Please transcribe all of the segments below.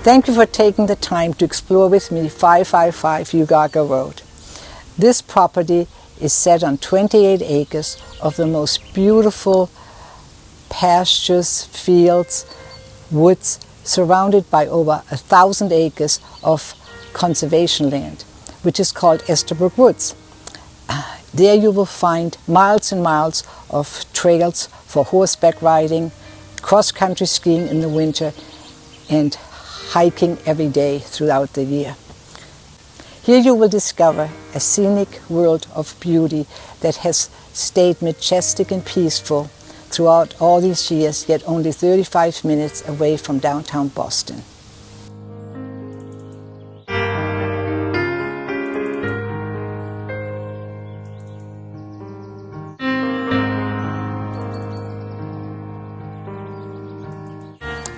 Thank you for taking the time to explore with me 555 Hugh Cargill Road. This property is set on 28 acres of the most beautiful pastures, fields, woods, surrounded by over 1,000 acres of conservation land, which is called Estabrook Woods. There you will find miles and miles of trails for horseback riding, cross-country skiing in the winter, and hiking every day throughout the year. Here you will discover a scenic world of beauty that has stayed majestic and peaceful throughout all these years, yet only 35 minutes away from downtown Boston.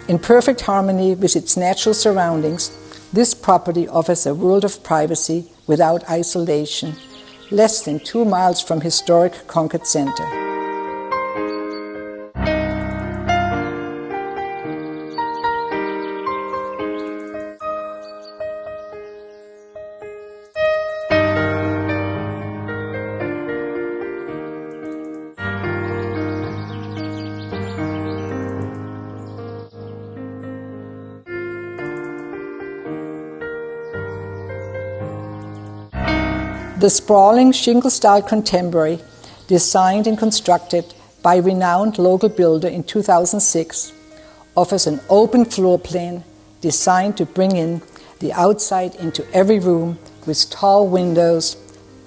In perfect harmony with its natural surroundings, this property offers a world of privacy without isolation, less than 2 miles from historic Concord Center. The sprawling shingle-style contemporary, designed and constructed by a renowned local builder in 2006, offers an open floor plan designed to bring in the outside into every room with tall windows,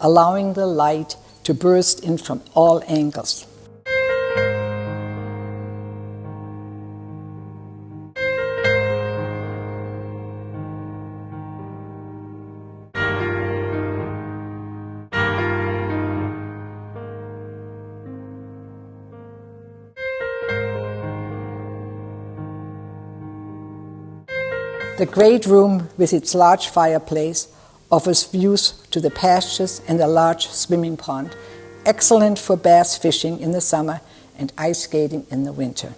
allowing the light to burst in from all angles. The great room with its large fireplace offers views to the pastures and a large swimming pond, excellent for bass fishing in the summer and ice skating in the winter.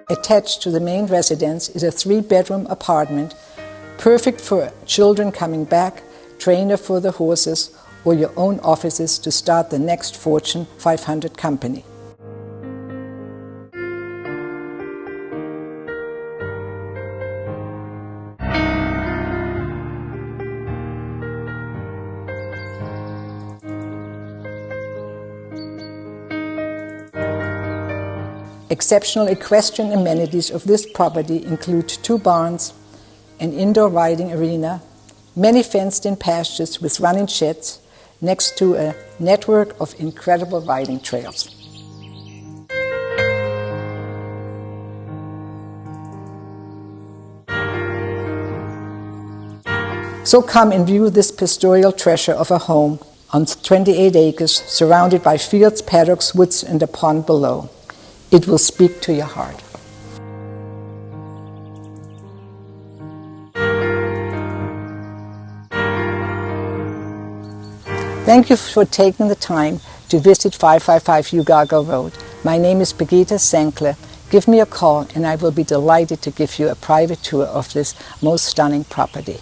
Attached to the main residence is a 3-bedroom apartment, perfect for children coming back, trainer for the horses, or your own offices to start the next Fortune 500 company. Exceptional equestrian amenities of this property include 2 barns, an indoor riding arena, many fenced-in pastures with running sheds, next to a network of incredible riding trails. So come and view this pastoral treasure of a home on 28 acres, surrounded by fields, paddocks, woods, and a pond below. It will speak to your heart. Thank you for taking the time to visit 555 Hugh Cargill Road. My name is Birgitta Senkler. Give me a call and I will be delighted to give you a private tour of this most stunning property.